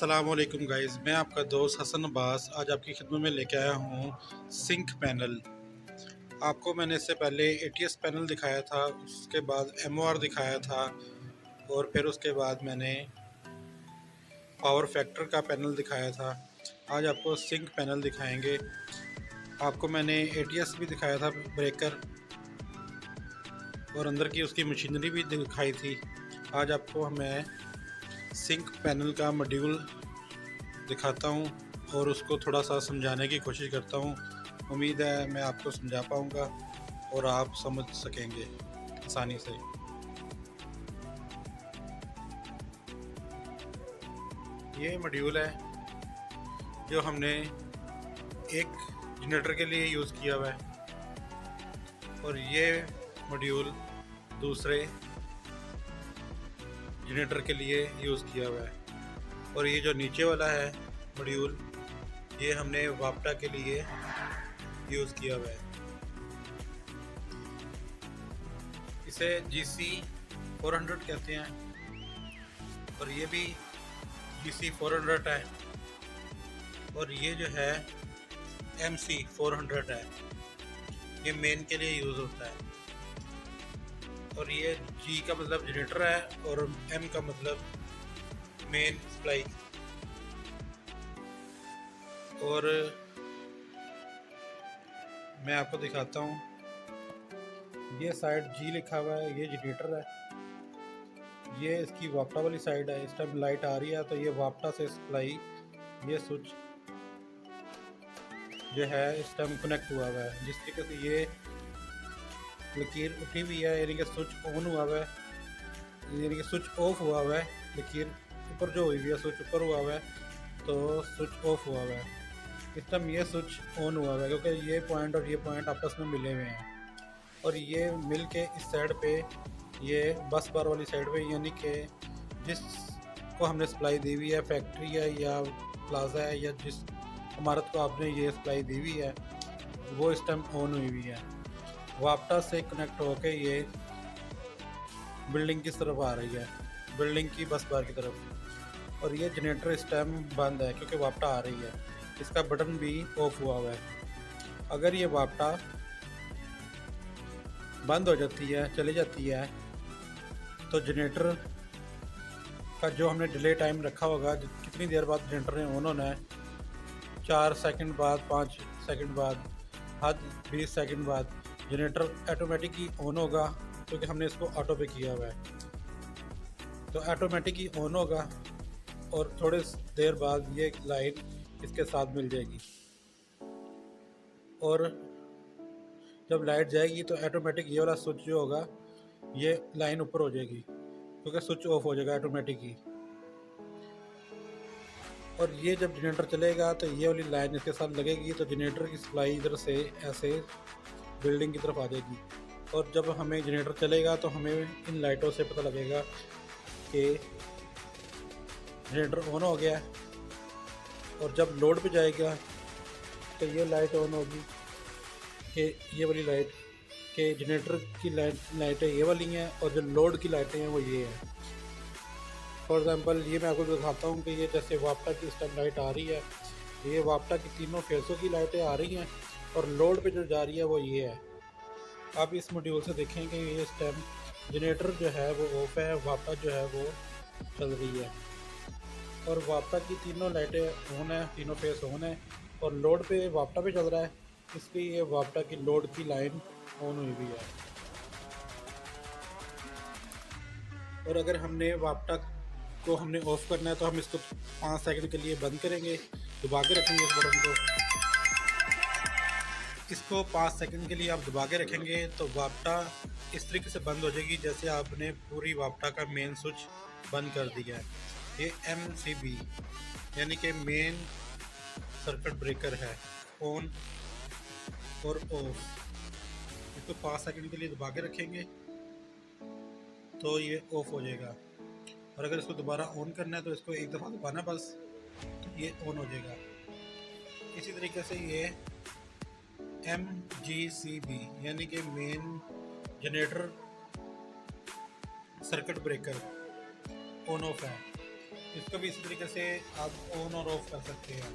अस्सलामुअलैकुम गाइस, मैं आपका दोस्त हसन अब्बास आज आपकी खिदमत में लेके आया हूँ सिंक पैनल। आपको मैंने इससे पहले एटीएस पैनल दिखाया था, उसके बाद एमओआर दिखाया था और फिर उसके बाद मैंने पावर फैक्टर का पैनल दिखाया था। आज आपको सिंक पैनल दिखाएंगे। आपको मैंने एटीएस भी दिखाया था, ब्रेकर और अंदर की उसकी मशीनरी भी दिखाई थी। आज आपको मैं सिंक पैनल का मॉड्यूल दिखाता हूँ और उसको थोड़ा सा समझाने की कोशिश करता हूँ। उम्मीद है मैं आपको समझा पाऊँगा और आप समझ सकेंगे आसानी से। ये मॉड्यूल है जो हमने एक जनरेटर के लिए यूज़ किया हुआ है और ये मॉड्यूल दूसरे जनरेटर के लिए यूज़ किया हुआ है। और ये जो नीचे वाला है मॉड्यूल, ये हमने वापटा के लिए यूज़ किया हुआ है। इसे GC 400 कहते हैं और ये भी GC 400 है और ये जो है MC 400 है। ये मेन के लिए यूज़ होता है और ये G का मतलब जनरेटर है और M का मतलब मेन सप्लाई। और मैं आपको दिखाता हूँ, ये साइड G लिखा हुआ है, ये जनरेटर है, ये इसकी वापटा वाली साइड है। इस टाइम लाइट आ रही है तो ये वापटा से सप्लाई, ये स्विच जो है इस टाइम कनेक्ट हुआ हुआ है। जिस तरीके से ये लकीर उठी हुई है यानी कि स्विच ऑन हुआ हुआ है, यानी कि स्विच ऑफ हुआ हुआ है। लकीर ऊपर जो हुई हुई है, स्विच ऊपर हुआ हुआ है तो स्विच ऑफ हुआ हुआ है। इस टाइम ये स्विच ऑन हुआ हुआ है क्योंकि ये पॉइंट और ये पॉइंट आपस में मिले हुए हैं और ये मिल के इस साइड पे, ये बस बार वाली साइड पे, यानी कि जिसको हमने सप्लाई दी हुई है, फैक्ट्री है या प्लाजा है या जिस इमारत को आपने ये सप्लाई दी हुई है, वो इस टाइम ऑन हुई हुई है। वापटा से कनेक्ट होके ये बिल्डिंग की तरफ आ रही है, बिल्डिंग की बस बार की तरफ। और ये जनरेटर इस टाइम बंद है क्योंकि वापटा आ रही है। इसका बटन भी ऑफ हुआ हुआ है। अगर ये वापटा बंद हो जाती है, चली जाती है, तो जनरेटर का जो हमने डिले टाइम रखा होगा, कितनी देर बाद जनरेटर ने ऑन होना है, 4 सेकंड बाद, 5 सेकंड बाद, हद 20 सेकंड बाद जनरेटर ऑटोमेटिक ही ऑन होगा क्योंकि हमने इसको ऑटो पे किया हुआ है। तो ऑटोमेटिक ही ऑन होगा और थोड़े देर बाद ये लाइन इसके साथ मिल जाएगी और जब लाइट जाएगी तो ऑटोमेटिक ये वाला स्विच जो होगा, ये लाइन ऊपर हो जाएगी क्योंकि स्विच ऑफ हो जाएगा ऑटोमेटिक ही। और ये जब जनरेटर चलेगा तो ये वाली लाइन इसके साथ लगेगी तो जनरेटर की सप्लाई इधर से ऐसे बिल्डिंग की तरफ आ जाएगी। और जब हमें जनरेटर चलेगा तो हमें इन लाइटों से पता लगेगा कि जनरेटर ऑन हो गया है। और जब लोड पे जाएगा तो ये लाइट ऑन होगी कि ये वाली लाइट के जनरेटर की लाइटें ये वाली हैं और जो लोड की लाइटें हैं वो ये हैं। फॉर एग्ज़ाम्पल ये मैं आपको दिखाता हूँ कि ये जैसे वापटा की इस टाइम लाइट आ रही है, ये वापटा की तीनों फेसों की लाइटें आ रही हैं और लोड पे जो जा रही है वो ये है। आप इस मॉड्यूल से देखें कि ये इस टाइम जनरेटर जो है वो ऑफ है, वापटा जो है वो चल रही है और वापटा की तीनों लाइटें ऑन है, तीनों फेस ऑन है और लोड पे वापटा पे चल रहा है, इसलिए ये वापटा की लोड की लाइन ऑन हुई हुई है। और अगर हमने वापटा को हमने ऑफ़ करना है तो हम इसको 5 सेकंड के लिए बंद करेंगे, दबा के रखेंगे इस बटन को। इसको 5 सेकंड के लिए आप दबा के रखेंगे तो वापटा इस तरीके से बंद हो जाएगी जैसे आपने पूरी वापटा का मेन स्विच बंद कर दिया है। ये MCB यानी कि मेन सर्किट ब्रेकर है, ऑन और ऑफ। इसको 5 सेकंड के लिए दबा के रखेंगे तो ये ऑफ हो जाएगा और अगर इसको दोबारा ऑन करना है तो इसको एक दफ़ा दबाना बस, तो ये ऑन हो जाएगा। इसी तरीके से ये MGCB यानी कि main generator circuit breaker on off है। इसको भी इसी तरीके से आप ऑन और ऑफ कर सकते हैं।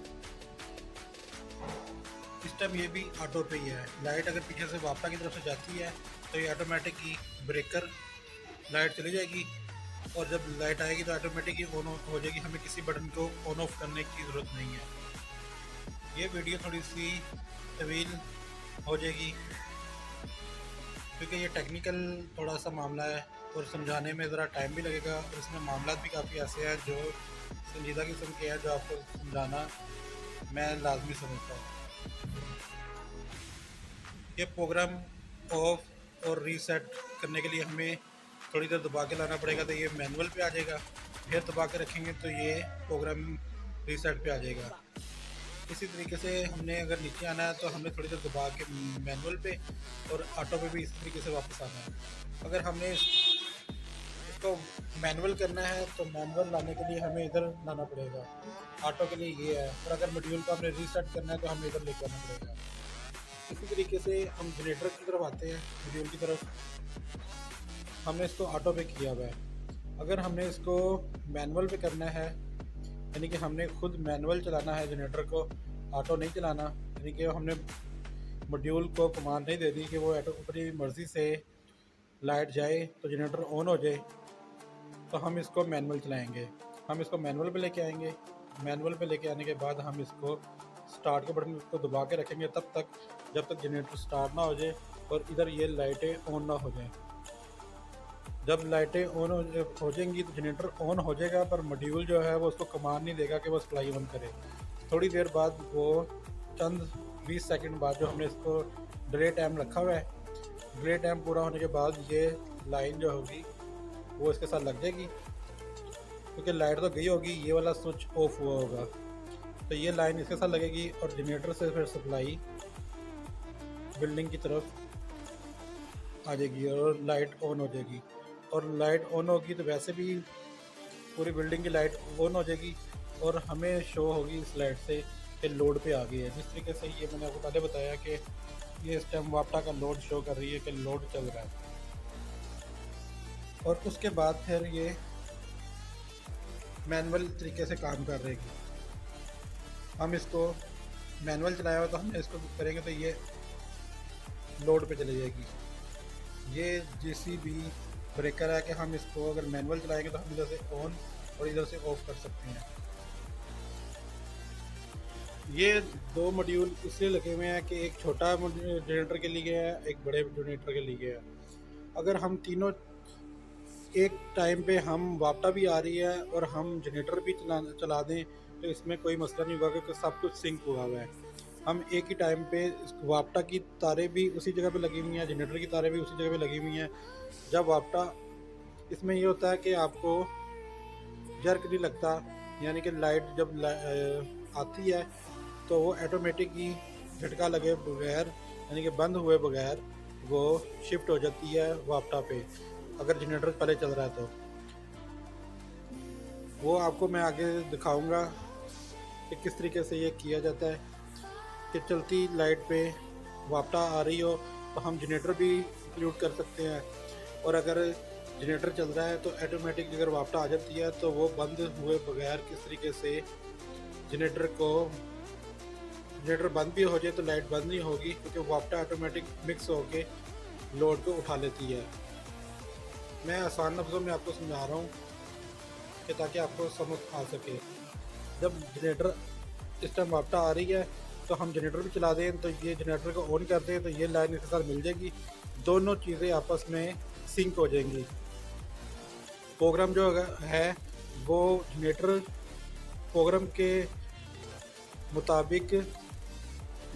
इस टाइम ये भी ऑटो पे ही है। लाइट अगर पीछे से वापटा की तरफ से जाती है तो ये ऑटोमेटिक ही ब्रेकर लाइट चली जाएगी, और जब लाइट आएगी तो ऑटोमेटिक ही ऑन हो जाएगी। हमें किसी बटन को ऑन ऑफ करने की ज़रूरत नहीं है। ये वीडियो थोड़ी सी तवील हो जाएगी क्योंकि ये टेक्निकल थोड़ा सा मामला है और समझाने में ज़रा टाइम भी लगेगा, और इसमें मामला भी काफ़ी ऐसे हैं जो संजीदा किस्म के हैं, जो आपको समझाना मैं लाजमी समझता हूँ। ये प्रोग्राम ऑफ और रीसेट करने के लिए हमें थोड़ी देर दबा के लाना पड़ेगा, तो ये मैनुअल पे आ जाएगा। फिर दबा के रखेंगे तो ये प्रोग्राम रीसेट पे आ जाएगा। इसी तरीके से हमने अगर नीचे आना है तो हमने थोड़ी देर दबा के मैनुअल पे, और ऑटो पे भी इसी तरीके से वापस आना है। अगर हमने इसको मैनुअल करना है तो मैनुअल लाने के लिए हमें इधर लाना पड़ेगा। ऑटो के लिए ये है, और अगर मॉड्यूल को हमने रीसेट करना है तो हमें इधर लेकर आना पड़ेगा। इसी तरीके से हम जनरेटर की तरफ आते हैं, मॉड्यूल की तरफ। हमने इसको ऑटो पे किया हुआ है। अगर हमने इसको मैनुअल पे करना है, यानी कि हमने खुद मैनुअल चलाना है जनरेटर को, ऑटो नहीं चलाना, यानी कि हमने मॉड्यूल को कमांड नहीं दे दी कि वो ऑटो अपनी मर्ज़ी से लाइट जाए तो जनरेटर ऑन हो जाए, तो हम इसको मैनुअल चलाएंगे। हम इसको मैनुअल पे लेके आएंगे। मैनुअल पे लेके आने के बाद हम इसको स्टार्ट के बटन को दबा के रखेंगे तब तक जब तक जनरेटर स्टार्ट ना हो जाए और इधर ये लाइटें ऑन ना हो जाएं। जब लाइटें ऑन हो जाएंगी तो जनरेटर ऑन हो जाएगा, पर मॉड्यूल जो है वो उसको कमांड नहीं देगा कि वो सप्लाई ऑन करे। थोड़ी देर बाद वो चंद 20 सेकंड बाद जो हमने इसको डिले टाइम रखा हुआ है, डिले टाइम पूरा होने के बाद ये लाइन जो होगी वो इसके साथ लग जाएगी, क्योंकि लाइट तो गई होगी, ये वाला स्विच ऑफ हुआ होगा, तो ये लाइन इसके साथ लगेगी और जनरेटर से फिर सप्लाई बिल्डिंग की तरफ आ जाएगी और लाइट ऑन हो जाएगी। और लाइट ऑन होगी तो वैसे भी पूरी बिल्डिंग की लाइट ऑन हो जाएगी और हमें शो होगी इस लाइट से कि लोड पे आ गई है। जिस तरीके से ये मैंने आपको पहले बताया कि ये इस टाइम वापटा का लोड शो कर रही है कि लोड चल रहा है, और उसके बाद फिर ये मैनुअल तरीके से काम कर रहेगी। हम इसको मैनुअल चलाया हुआ तो हम इसको करेंगे तो ये लोड पे चली जाएगी। ये JCB ब्रेकर है कि हम इसको अगर मैनुअल चलाएंगे तो हम इधर से ऑन और इधर से ऑफ कर सकते हैं। ये दो मॉड्यूल इसलिए लगे हुए हैं कि एक छोटा जनरेटर के लिए है, एक बड़े जनरेटर के लिए है। अगर हम तीनों एक टाइम पे, हम वापटा भी आ रही है और हम जनरेटर भी चला दें तो इसमें कोई मसला नहीं होगा क्योंकि सब कुछ सिंक हुआ हुआ है। हम एक ही टाइम पे वापटा की तारें भी उसी जगह पे लगी हुई हैं, जनरेटर की तारें भी उसी जगह पे लगी हुई हैं। जब वापटा, इसमें ये होता है कि आपको जर्क नहीं लगता, यानी कि लाइट जब आती है तो वो ऑटोमेटिक ही झटका लगे बगैर, यानी कि बंद हुए बगैर वो शिफ्ट हो जाती है वापटा पे, अगर जनरेटर पहले चल रहा है तो। वो आपको मैं आगे दिखाऊंगा कि किस तरीके से ये किया जाता है कि चलती लाइट पे वापटा आ रही हो तो हम जनरेटर भी इंक्लूड कर सकते हैं, और अगर जनरेटर चल रहा है तो ऑटोमेटिक अगर वापटा आ जाती है तो वो बंद हुए बगैर किस तरीके से जनरेटर बंद भी हो जाए तो लाइट बंद नहीं होगी, क्योंकि वापटा ऑटोमेटिक मिक्स होके लोड को उठा लेती है। मैं आसान लफ्ज़ों में आपको समझा रहा हूँ कि ताकि आपको समझ आ सके। जब जनरेटर इस टाइम वापटा आ रही है तो हम जनरेटर भी चला दें तो ये जनरेटर को ऑन कर दें तो ये लाइन इसके साथ मिल जाएगी, दोनों चीज़ें आपस में सिंक हो जाएंगी। प्रोग्राम जो है वो जनरेटर प्रोग्राम के मुताबिक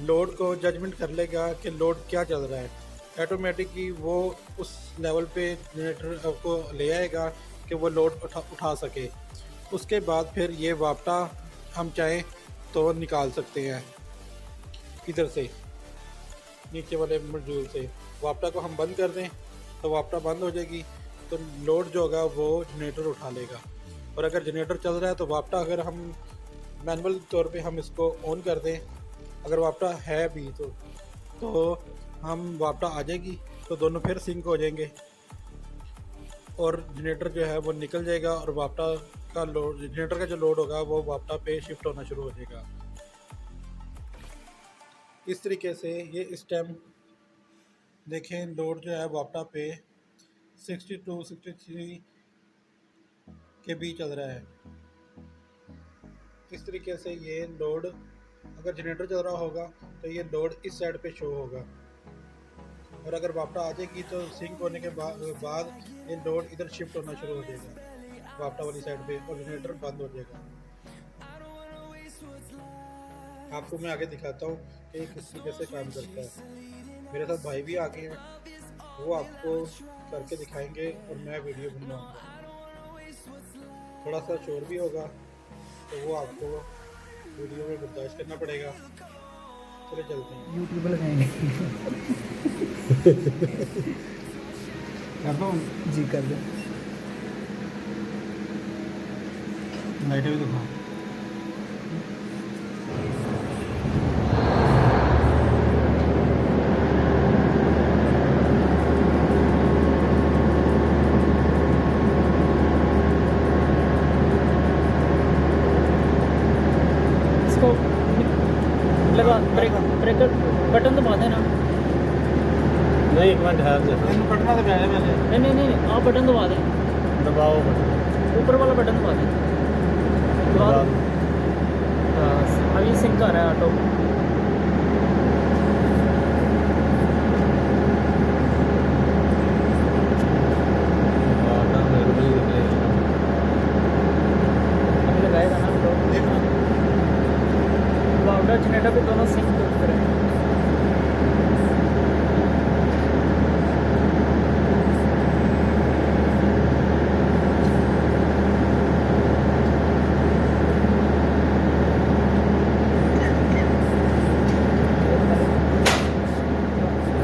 लोड को जजमेंट कर लेगा कि लोड क्या चल रहा है। ऑटोमेटिक ही वो उस लेवल पे जनरेटर को ले आएगा कि वो लोड उठा सके। उसके बाद फिर ये वापटा हम चाहें तो निकाल सकते हैं, इधर से नीचे वाले मॉड्यूल से वापटा को हम बंद कर दें तो वापटा बंद हो जाएगी, तो लोड जो होगा वो जनरेटर उठा लेगा। और अगर जनरेटर चल रहा है तो वापटा अगर हम मैनुअल तौर पे हम इसको ऑन कर दें, अगर वापटा है भी तो हम वापटा आ जाएगी तो दोनों फिर सिंक हो जाएंगे और जनरेटर जो है वो निकल जाएगा और वापटा का लोड, जनरेटर का जो लोड होगा वो वापटा पे शिफ्ट होना शुरू हो जाएगा। इस तरीके से ये इस टाइम देखें लोड जो है वापटा पे 62 63 के बीच चल रहा है। इस तरीके से ये लोड, अगर जनरेटर चल रहा होगा तो ये लोड इस साइड पे शो होगा, और अगर वापटा आ जाएगी तो सिंक होने के बाद ये लोड इधर शिफ्ट होना शुरू हो जाएगा वापटा वाली साइड पे, और जनरेटर बंद हो जाएगा। आपको मैं आगे दिखाता हूँ कि किस तरीके से काम करता है। मेरे साथ भाई भी आ गए हैं, वो आपको करके दिखाएंगे और मैं वीडियो बनवाऊँगा। थोड़ा सा शोर भी होगा तो वो आपको वीडियो में बर्दाश्त करना पड़ेगा। चले चलते हैं, यूट्यूब पर लगाएंगे। कर दो जी कर दो। लाइटें भी दिखाओ। इसको लगा ब्रेकर बटन दबा देना। नहीं, एक मिनट ठहर जा, इन कटना तो पहले नहीं नहीं नहीं, आप बटन दबा दें, दबाओ बटन, ऊपर वाला बटन दबा दें। दबा दो। बस अभी सिंक आ रहा है ऑटो। अभी लगाएगा ना ऑटो, वाउडर जनरेटर पे दोनों सिंक करें।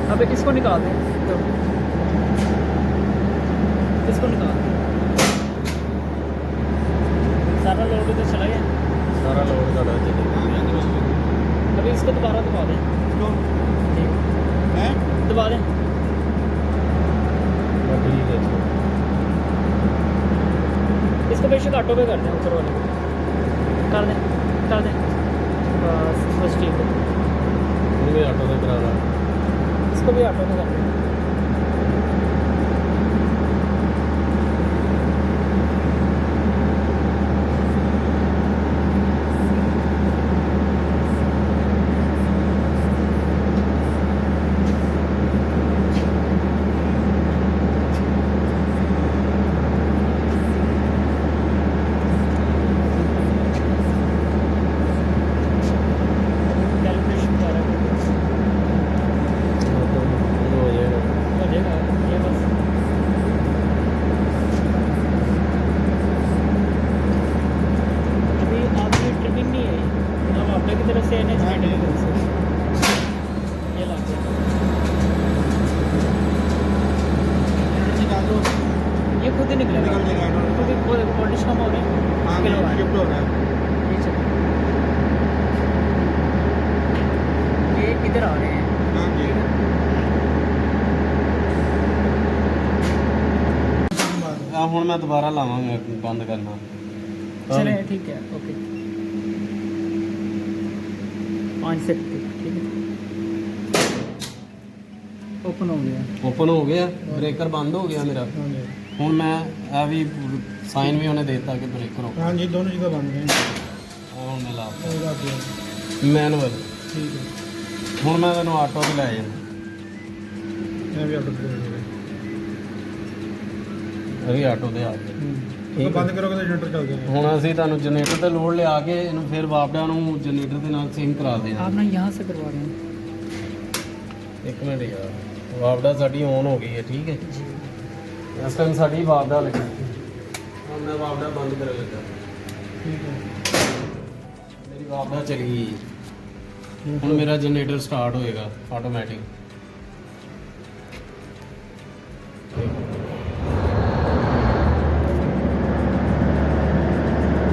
अब इसको निकाल दें, तो इसको निकाल दें। सारा लोड इधर चला गया, सारा लोड का डाल दीजिए। अभी इसको दोबारा दबा दें, हैं दबा दें। ठीक है, इसको बेशक ऑटो पे कर दें, ऊपर वाले को कर दें, कर दें। बस बस ठीक है, मुझे ऑटो पे करा रहा। इसको भी ऑटो पे कर दें। कैलकुलेशन कर रहा है, हो जाएगा ये बस। अभी आपकी ट्रिमिंग नहीं है, अब आपने की तरफ से एनएच ये लग गया, निकाल दो, ये खुद ही निकलेगा, निकल जाएगा। खुद ही वोल्टेज कम हो रहे हैं, किलो आ रहा है। शिफ्ट हो रहा है। ये चलो, ये इधर आ रहे हैं। हाँ जी, ਹੁਣ मैं दोबारा लावांगा बंद करना। चले ठीक है, ओके 5 से ठीक है, ओपन हो गया। ओपन हो गया, ब्रेकर बंद हो गया मेरा। ਹੁਣ मैं ਇਹ ਵੀ साइन भी उन्हें देता कि ब्रेकर हो। हाँ जी, दोनों चीज़ें बंद गई। ਹੁਣ मैं ला मैनुअल। ठीक है, ਹੁਣ मैं ਤੈਨੂੰ ਆਟੋ ਤੇ ਲੈ ਜਾਣਾ। ਇਹ ਵੀ ਆਟੋ ਤੇ ਲੈ ਜਾਣਾ, ਇਹ ਵੀ ਆਟੋ ਤੇ ਆ ਗਿਆ। ਠੀਕ, ਬੰਦ ਕਰੋਗੇ ਤਾਂ ਜਨਰੇਟਰ ਚੱਲ ਜਾਏਗਾ। ਹੁਣ ਅਸੀਂ ਤੁਹਾਨੂੰ ਜਨਰੇਟਰ ਤੇ ਲੋਡ ਲਿਆ ਕੇ ਇਹਨੂੰ ਫਿਰ ਵਾਪੜਾ ਨੂੰ ਜਨਰੇਟਰ ਦੇ ਨਾਲ ਸਿੰਕ ਕਰਾ ਦੇਣਾ। आप ना यहाँ से करवा रहे हैं। ਇੱਕ ਮਿੰਟ ਯਾਰ, ਵਾਪੜਾ ਸਾਡੀ ਔਨ ਹੋ ਗਈ ਹੈ। ਠੀਕ ਹੈ, ਇਸ ਟਾਈਮ ਸਾਡੀ ਵਾਪੜਾ ਲੱਗੀ। ਹੁਣ ਮੈਂ ਵਾਪੜਾ ਬੰਦ ਕਰਨ ਲੱਗਾ। ਠੀਕ ਹੈ, ਮੇਰੀ ਵਾਪੜਾ ਚਲੀ ਗਈ। ਹੁਣ ਮੇਰਾ ਜਨਰੇਟਰ ਸਟਾਰਟ ਹੋਏਗਾ ਆਟੋਮੈਟਿਕ।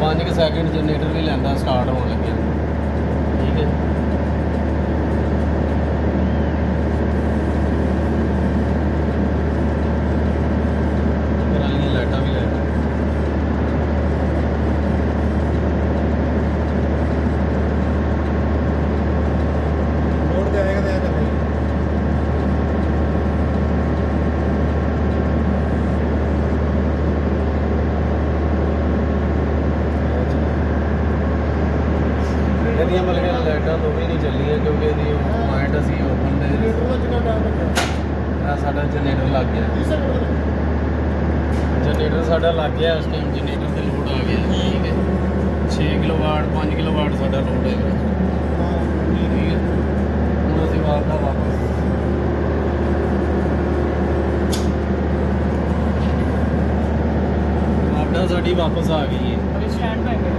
5 ਸੈਕਿੰਡ ਜਨਰੇਟਰ ਵੀ ਲੈਂਦਾ ਸਟਾਰਟ ਹੋਣ ਲੱਗਿਆ। ਠੀਕ ਹੈ, ਉੱਪਰ ਵਾਲੀਆਂ ਲਾਈਟਾਂ ਵੀ ਲੈ ਆ ਸਾਡਾ ਜਨਰੇਟਰ ਲੱਗ ਗਿਆ। ਜਨਰੇਟਰ ਸਾਡਾ ਲੱਗ ਗਿਆ ਇਸ ਟਾਈਮ। ਜਨਰੇਟਰ ਤੇ ਲੋਡ ਆ ਗਿਆ। ਠੀਕ ਹੈ 6 ਕਿਲੋਵਾਟ 5 ਕਿਲੋਵਾਟ ਸਾਡਾ ਲੋਡ ਹੈ। ਠੀਕ ਹੈ ਹੁਣ ਅਸੀਂ ਵਾਪਦਾ ਵਾਪਸ ਵਾਪਦਾ ਸਾਡੀ ਵਾਪਸ ਆ ਗਈ ਹੈ। अभी स्टैंड पे है।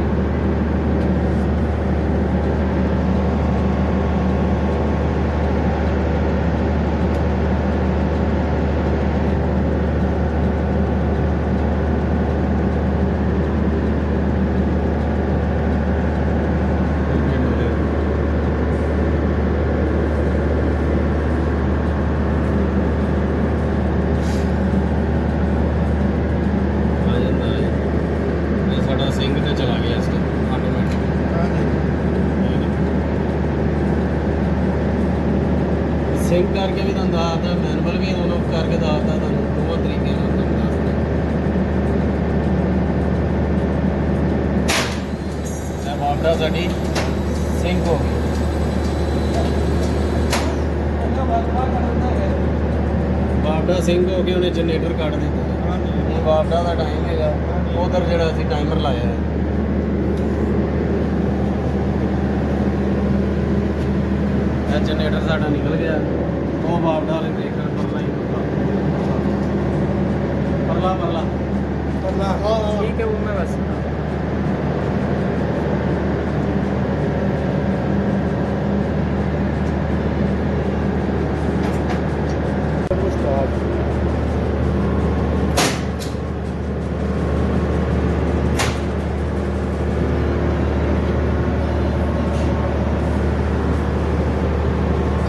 ਆ ਜਾਂਦਾ ਹੈ। ਇਹ ਸਾਡਾ ਸਿੰਕ ਤੇ ਚਲਾ ਗਿਆ ਇਸ ਟਾਈਮ ਆਟੋਮੈਟਿਕ। ਸਿੰਕ ਕਰਕੇ ਵੀ ਤੁਹਾਨੂੰ ਦੱਸਦਾ, ਮੈਨੂਅਲ ਵੀ ਔਨ ਆਫ ਕਰਕੇ ਦੱਸਦਾ ਤੁਹਾਨੂੰ। ਦੋਵਾਂ ਤਰੀਕੇ ਨਾਲ ਤੁਹਾਨੂੰ ਦੱਸਦਾ। ਇਹ ਵਾਪਦਾ ਸਾਡੀ ਸਿੰਕ ਹੋ ਗਈ। ਵਾਪਦਾ ਸਿੰਕ ਹੋ ਕੇ ਉਹਨੇ ਜਨਰੇਟਰ ਕੱਢ ਦਿੱਤਾ। ਹੁਣ ਵਾਪਦਾ ਦਾ ਟਾਈਮ ਹੈਗਾ ਉਧਰ ਜਿਹੜਾ ਅਸੀਂ ਟਾਈਮਰ ਲਾਇਆ ਹੈ। ਇਹ ਜਨਰੇਟਰ ਸਾਡਾ ਨਿਕਲ ਗਿਆ। ਉਹ ਵਾਪਦਾ ਵਾਲੇ ਬ੍ਰੇਕਰ ਪਰਲਾ ਹੀ ਪਰਲਾ ठीक है वो मैं बस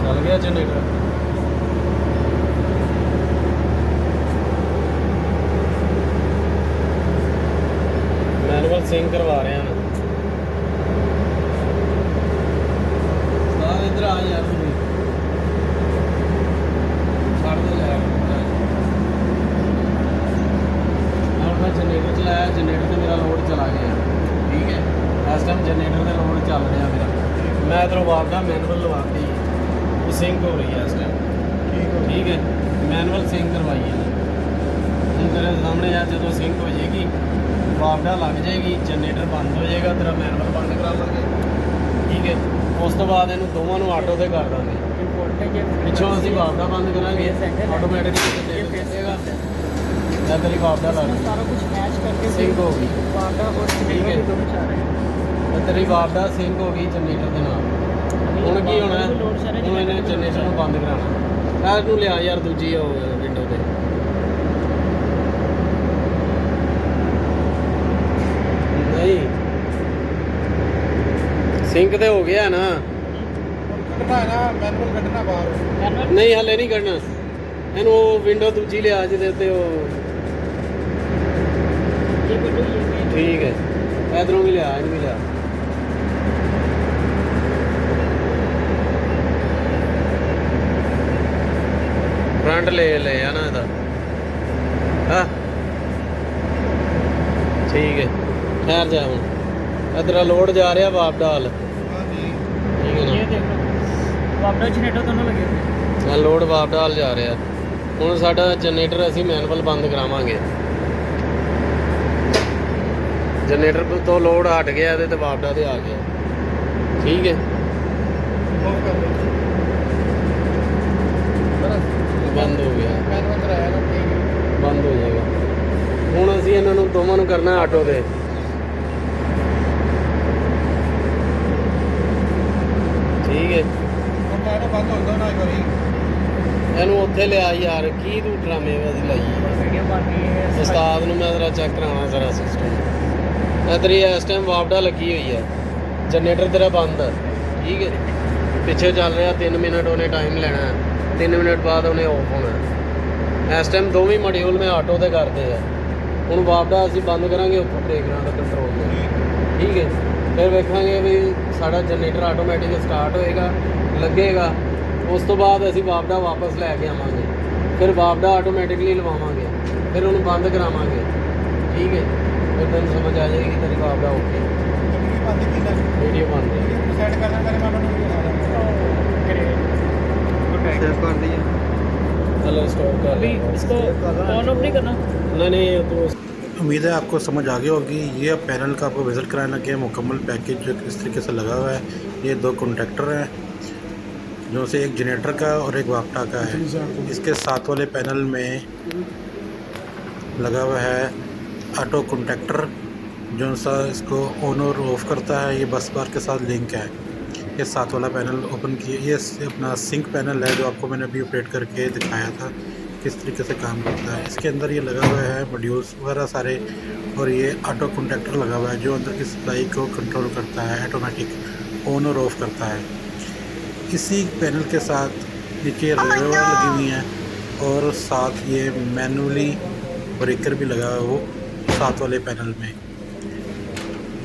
ਚੱਲ ਗਿਆ ਜਨਰੇਟਰ। ਮੈਨੂਅਲ ਸਿੰਕ ਕਰਵਾ ਰਹੇ ਹਾਂ। ਇੱਧਰ ਆ ਯਾਰ ਤੂੰ ਛੱਡ ਦੇ ਲੈ। ਹੁਣ ਮੈਂ ਜਨਰੇਟਰ ਚਲਾਇਆ। ਜਨਰੇਟਰ ਤੇ ਮੇਰਾ ਲੋਡ ਚਲਾ ਗਿਆ। ਠੀਕ ਹੈ ਇਸ ਟਾਈਮ ਜਨਰੇਟਰ ਤੇ ਲੋਡ ਚੱਲ ਰਿਹਾ ਮੇਰਾ। ਮੈਂ ਇੱਧਰੋਂ ਵਾਪਦਾ ਮੈਨੂਅਲ ਲਵਾਤੀ। ਉਹ ਸਿੰਕ ਹੋ ਰਹੀ ਹੈ ਇਸ ਟਾਈਮ। ਠੀਕ ਹੈ ਮੈਨੂਅਲ ਸਿੰਕ ਕਰਵਾਈ ਹੈ। ਹੁਣ ਤੇਰੇ ਸਾਹਮਣੇ ਆ ਜਦੋਂ ਸਿੰਕ ਹੋ ਜਾਏਗੀ ਵਾਪਦਾ ਲੱਗ ਜਾਏਗੀ। ਜਨਰੇਟਰ ਬੰਦ ਹੋ ਜਾਏਗਾ। ਤੇਰਾ ਮੈਨੂਅਲ ਬੰਦ ਕਰਾ ਲਾਂਗੇ। ਠੀਕ ਹੈ ਉਸ ਤੋਂ ਬਾਅਦ ਇਹਨੂੰ ਦੋਵਾਂ ਨੂੰ ਆਟੋ ਤੇ ਕਰ ਦਾਂਗੇ। ਪਿੱਛੋਂ ਅਸੀਂ ਵਾਪਦਾ ਬੰਦ ਕਰਾਂਗੇ ਆਟੋਮੈਟਿਕਲੀ ਜਨਰੇਟਰ ਚੱਲੇਗਾ। ਜਾਂ ਤੇਰੀ ਵਾਪਦਾ ਲੱਗ ਗਈ। सारा कुछ मैच करके ਸਿੰਕ ਹੋ ਗਈ। वापदा और ठीक है। भी दोनों चाह रहे हैं। ਤੇ ਤੇਰੀ ਵਾਪਦਾ ਸਿੰਕ ਹੋ ਗਈ ਜਨਰੇਟਰ ਦੇ ਨਾਲ। ਹੁਣ ਕੀ ਹੋਣਾ ਹੁਣ ਇਹਨੇ ਜਨਰੇਟਰ ਨੂੰ ਬੰਦ ਕਰਾਉਣਾ। ਇਹਨੂੰ ਲਿਆ ਯਾਰ ਦੂਜੀ ਵਿੰਡੋ ਤੇ। ਨਹੀਂ ਸਿੰਕ ਤੇ ਹੋ ਗਿਆ ਨਾ। ਕੱਢਣਾ ਹੈ ਨਾ ਮੈਨੂਅਲ ਕੱਢਣਾ ਬਾਹਰ। मैनुअल ਨਹੀਂ ਹਲੇ ਨਹੀਂ ਕੱਢਣਾ। ਇਹਨੂੰ ਵਿੰਡੋ ਦੂਜੀ ਲਿਆ ਜਿਹਦੇ ਤੇ ਉਹ ये भी ये ਠੀਕ ਹੈ। ਇਧਰੋਂ ਵੀ ਲਿਆ ਇਹਨੂੰ ਵੀ ਲਿਆ। ਫਰੰਟ ਲੈ ਆ ਨਾ ਇਹਦਾ। ਹਾਂ ਠੀਕ ਹੈ ਠਹਿਰ ਜਾ। ਹੁਣ ਇਧਰ ਲੋਡ ਜਾ ਰਿਹਾ ਵਾਪਦਾ ਹਾਲ। ਹਾਂਜੀ ਠੀਕ ਹੈ ये ਨਾ। देख लो वापदा जनरेटर दोनों लगे हुए हैं। ਆ ਲੋਡ ਵਾਪਦਾ ਹਾਲ ਜਾ ਰਿਹਾ। ਹੁਣ ਸਾਡਾ ਜਨਰੇਟਰ ਅਸੀਂ ਮੈਨੂਅਲ ਬੰਦ ਕਰਾਵਾਂਗੇ। ਜਨਰੇਟਰ ਤੋਂ ਲੋਡ ਹਟ ਗਿਆ ਇਹਦੇ ਤੇ ਵਾਪਦਾ ਤੇ ਆ ਗਿਆ। ਠੀਕ ਹੈ ਆਫ ਕਰ ਲਓ। ਬੰਦ ਹੋ ਗਿਆ। ਮੈਨੂਅਲ ਕਰਾਇਆ ਨਾ ਠੀਕ ਹੈ। ਬੰਦ ਹੋ ਜਾਏਗਾ। ਹੁਣ ਅਸੀਂ ਇਹਨਾਂ ਨੂੰ ਦੋਵਾਂ ਨੂੰ ਕਰਨਾ ਆਟੋ ਤੇ। ਠੀਕ ਹੈ ਹੁਣ ਤਾਂ ਇਹਨੂੰ ਬੰਦ ਹੁੰਦਾ ਨਾ ਇੱਕ ਵਾਰੀ। ਇਹਨੂੰ ਉੱਥੇ ਲਿਆ ਯਾਰ। ਕੀ ਤੂੰ ਡਰਾਮੇਬਾਜ਼ੀ ਲਾਈ ਹੈ? वीडियो बन रही है। ਉਸਤਾਦ ਨੂੰ ਮੈਂ ਜ਼ਰਾ ਚੈੱਕ ਕਰਾਉਣਾ ਜ਼ਰਾ ਸਿਸਟਮ। ਇਧਰ ਇਸ ਟਾਈਮ ਵਾਪਡਾ ਲੱਗੀ ਹੋਈ ਹੈ। ਜਨਰੇਟਰ ਤੇਰਾ ਬੰਦ ਹੈ। ਠੀਕ ਹੈ ਪਿੱਛੇ ਚੱਲ ਰਿਹਾ 3 ਮਿੰਟ ਉਹਨੇ ਟਾਈਮ ਲੈਣਾ। 3 ਮਿੰਟ ਬਾਅਦ ਉਹਨੇ ਆਫ ਹੋਣਾ। ਇਸ ਟਾਈਮ ਦੋਵੇਂ ਮੋਡਿਊਲ ਮੈਂ ਆਟੋ ਤੇ ਕਰਦੇ ਆ। ਹੁਣ ਵਾਪਡਾ ਅਸੀਂ ਬੰਦ ਕਰਾਂਗੇ ਉੱਥੋਂ ਬ੍ਰੇਕਾਂ ਦਾ ਕੰਟਰੋਲ ਤੇ। ਠੀਕ ਹੈ ਫਿਰ ਵੇਖਾਂਗੇ ਵੀ ਸਾਡਾ ਜਨਰੇਟਰ ਆਟੋਮੈਟਿਕ ਸਟਾਰਟ ਹੋਏਗਾ ਲੱਗੇਗਾ। ਉਸ ਤੋਂ ਬਾਅਦ ਅਸੀਂ ਵਾਪਡਾ ਵਾਪਸ ਲੈ ਕੇ ਆਵਾਂਗੇ। ਫਿਰ ਵਾਪਡਾ ਆਟੋਮੈਟਿਕਲੀ ਲਵਾਵਾਂਗੇ। ਫਿਰ ਉਹਨੂੰ ਬੰਦ ਕਰਾਵਾਂਗੇ। ਠੀਕ ਹੈ ਫਿਰ ਤੈਨੂੰ ਸਮਝ ਆ ਜਾਏਗੀ ਤੇਰੀ ਵਾਪਡਾ ਓਕੇ। ਵੀਡੀਓ ਬੰਦ ਕੀਤਾ। ਵੀਡੀਓ ਬੰਦ ਸੈੱਟ ਕਰਨਾ ਕਰੇ ਮੈਂ ਤੁਹਾਨੂੰ ग्रेट गुड ਸੇਵ ਕਰ ਦਈਏ। स्टॉप कर अभी लिया। इसको ऑन ऑफ नहीं करना। नहीं तो उम्मीद है आपको समझ आ गई होगी। ये पैनल का आपको विज़िट कराना कि मुकम्मल पैकेज जो इस तरीके से लगा हुआ है। ये 2 कॉन्टैक्टर हैं, जो से एक जनरेटर का और एक वापटा का है। इसके साथ वाले पैनल में लगा हुआ है ऑटो कॉन्टैक्टर, जो सा इसको ऑन और ऑफ़ करता है। ये बस बार के साथ लिंक है। ये साथ वाला पैनल ओपन किया। ये अपना सिंक पैनल है, जो आपको मैंने अभी ऑपरेट करके दिखाया था किस तरीके से काम करता है। इसके अंदर ये लगा हुआ है मॉड्यूल्स वगैरह सारे, और ये ऑटो कॉन्टैक्टर लगा हुआ है जो अंदर की सप्लाई को कंट्रोल करता है, ऑटोमेटिक ऑन और ऑफ़ करता है। इसी पैनल के साथ नीचे रेलवे लगी हुई हैं, और साथ ये मैनुअली ब्रेकर भी लगा हुआ है वो साथ वाले पैनल में।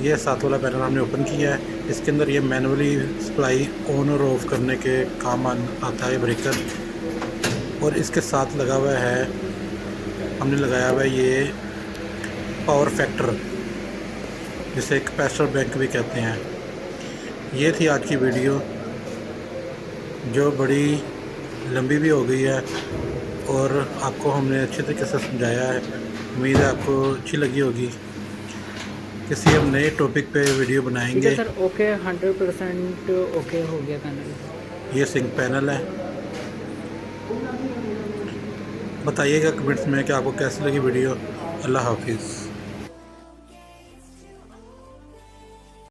ये साथ वाला पैनल हमने ओपन किया है। इसके अंदर ये मैनुअली सप्लाई ऑन और ऑफ़ करने के काम आता है ब्रेकर। और इसके साथ लगा हुआ है, हमने लगाया हुआ है ये पावर फैक्टर, जिसे कैपेसिटर बैंक भी कहते हैं। ये थी आज की वीडियो, जो बड़ी लंबी भी हो गई है, और आपको हमने अच्छे तरीके से समझाया है। उम्मीद है आपको अच्छी लगी होगी। किसी हम नए टॉपिक पे वीडियो ठीक बनाएंगे। है सर, ओके 100% ओके हो गया पैनल। ये सिंक पैनल है। बताइएगा कमेंट्स में कि आपको कैसी लगी वीडियो। अल्लाह हाफिज़।